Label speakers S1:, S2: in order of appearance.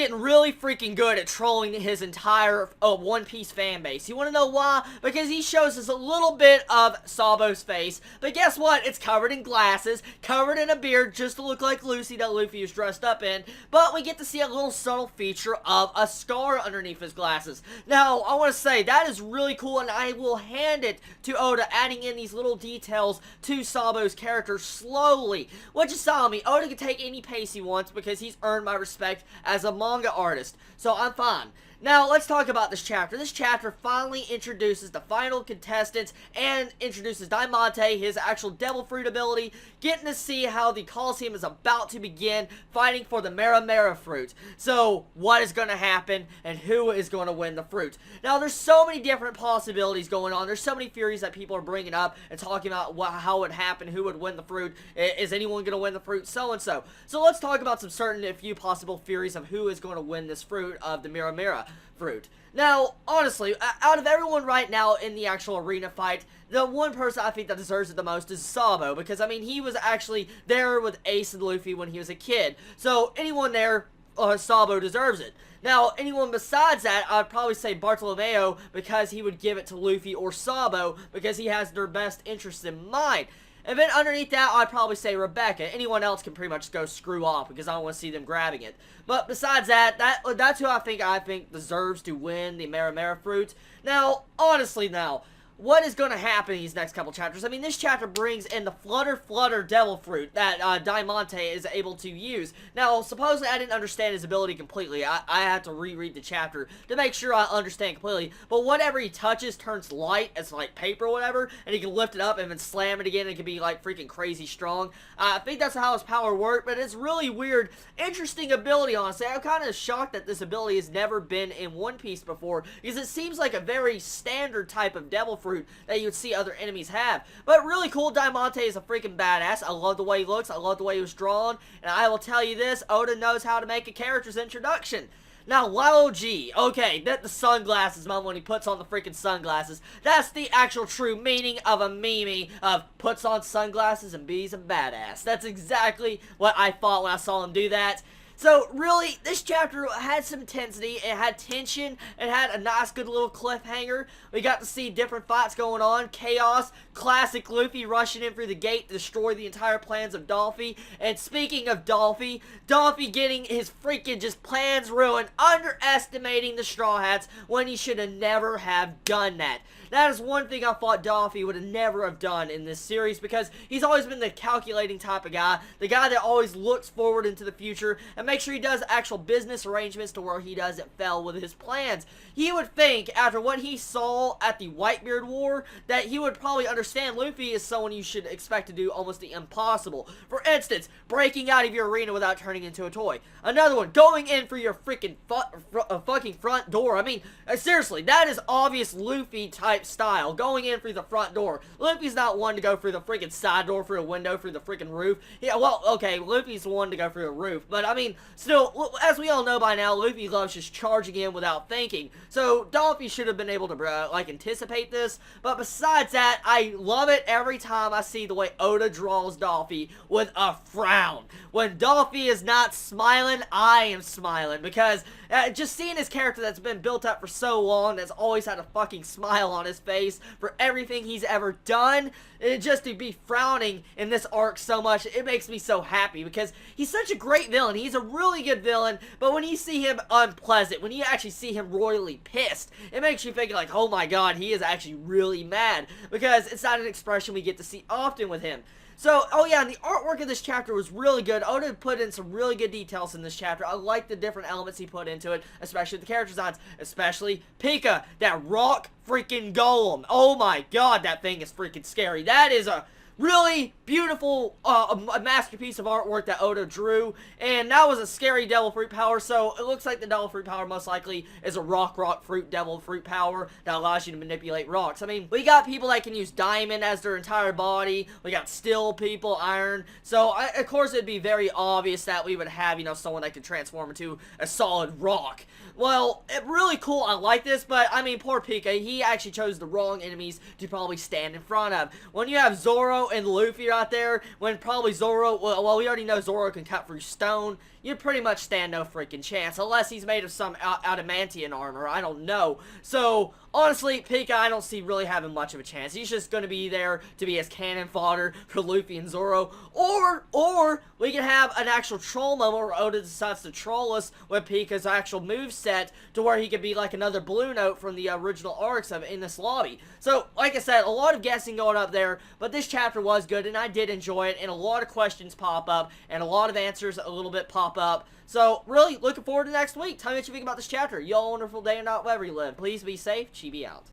S1: getting really freaking good at trolling his entire One Piece fan base. You want to know why? Because he shows us a little bit of Sabo's face, but guess what? It's covered in glasses, covered in a beard just to look like Lucy that Luffy is dressed up in, but we get to see a little subtle feature of a scar underneath his glasses. Now, I want to say, that is really cool, and I will hand it to Oda adding in these little details to Sabo's character slowly. What you saw me, Oda can take any pace he wants because he's earned my respect as a manga artist, so I'm fine. Now, let's talk about this chapter. This chapter finally introduces the final contestants and introduces Diamante, his actual Devil Fruit ability, getting to see how the Coliseum is about to begin fighting for the Mera Mera Fruit. So, what is going to happen and who is going to win the fruit? Now, there's so many different possibilities going on. There's so many theories that people are bringing up and talking about how it would happen, who would win the fruit, is anyone going to win the fruit, so and so. So, let's talk about some certain and few possible theories of who is going to win this fruit of the Mera Mera Fruit. Now, honestly, out of everyone right now in the actual arena fight, the one person I think that deserves it the most is Sabo, because, I mean, he was actually there with Ace and Luffy when he was a kid. So, anyone there, Sabo deserves it. Now, anyone besides that, I'd probably say Bartolomeo, because he would give it to Luffy or Sabo, because he has their best interests in mind. And then underneath that, I'd probably say Rebecca. Anyone else can pretty much go screw off because I don't want to see them grabbing it. But besides that, that's who I think deserves to win the Mera Mera Fruit. Now, honestly now, what is going to happen in these next couple chapters? I mean, this chapter brings in the Flutter Devil Fruit that Diamante is able to use. Now, supposedly I didn't understand his ability completely. I had to reread the chapter to make sure I understand completely. But whatever he touches turns light as like paper or whatever, and he can lift it up and then slam it again and it can be like freaking crazy strong. I think that's how his power works, but it's really weird, interesting ability, honestly. I'm kind of shocked that this ability has never been in One Piece before, because it seems like a very standard type of Devil Fruit that you would see other enemies have. But really cool, Diamante is a freaking badass. I love the way he looks, I love the way he was drawn, and I will tell you this, Oda knows how to make a character's introduction. Now, Lao G, okay, that the sunglasses, man, when he puts on the freaking sunglasses, that's the actual true meaning of a meme of puts on sunglasses and be's a badass. That's exactly what I thought when I saw him do that. So, really, this chapter had some intensity, it had tension, it had a nice, good little cliffhanger. We got to see different fights going on, chaos, classic Luffy rushing in through the gate to destroy the entire plans of Dolphy. And speaking of Dolphy getting his freaking just plans ruined, underestimating the Straw Hats when he should have never have done that. That is one thing I thought Dolphy would have never have done in this series, because he's always been the calculating type of guy, the guy that always looks forward into the future and make sure he does actual business arrangements to where he doesn't fail with his plans. He would think, after what he saw at the Whitebeard War, that he would probably understand Luffy is someone you should expect to do almost the impossible. For instance, breaking out of your arena without turning into a toy. Another one, going in for your freaking fucking front door. I mean, seriously, that is obvious Luffy type style, going in through the front door. Luffy's not one to go through the freaking side door, through a window, through the freaking roof. Yeah, well, okay, Luffy's the one to go through a roof, but I mean, still, as we all know by now, Luffy loves just charging in without thinking. So, Dolphy should have been able to, like, anticipate this. But besides that, I love it every time I see the way Oda draws Dolphy with a frown. When Dolphy is not smiling, I am smiling. Because just seeing his character that's been built up for so long, that's always had a fucking smile on his face for everything he's ever done, and just to be frowning in this arc so much, it makes me so happy, because he's such a great villain. He's a really good villain, but when you see him unpleasant, when you actually see him royally pissed, it makes you think like, oh my god, he is actually really mad, because it's not an expression we get to see often with him. So, oh yeah, and the artwork of this chapter was really good. Oda put in some really good details in this chapter. I like the different elements he put into it, especially the character designs, especially Pika, that rock freaking golem. Oh my god, that thing is freaking scary. That is a really beautiful a masterpiece of artwork that Oda drew, and that was a scary Devil Fruit power, so it looks like the Devil Fruit power most likely is a rock fruit Devil Fruit power that allows you to manipulate rocks. I mean, we got people that can use diamond as their entire body, we got steel people, iron, so of course it'd be very obvious that we would have, you know, someone that could transform into a solid rock. Well, really cool, I like this, but I mean, poor Pika, he actually chose the wrong enemies to probably stand in front of. When you have Zoro and Luffy out there, when probably Zoro, well, we already know Zoro can cut through stone. you pretty much stand no freaking chance, unless he's made of some adamantium armor, I don't know. So, honestly, Pika, I don't see really having much of a chance. He's just going to be there to be as cannon fodder for Luffy and Zoro, or we can have an actual troll moment where Oda decides to troll us with Pika's actual moveset to where he could be like another Blue Note from the original arcs of in this lobby. So, like I said, a lot of guessing going up there, but this chapter was good, and I did enjoy it, and a lot of questions pop up, and a lot of answers a little bit pop up. So, really looking forward to next week. Tell me what you think about this chapter. Y'all wonderful day and not wherever you live. Please be safe. Chibi out.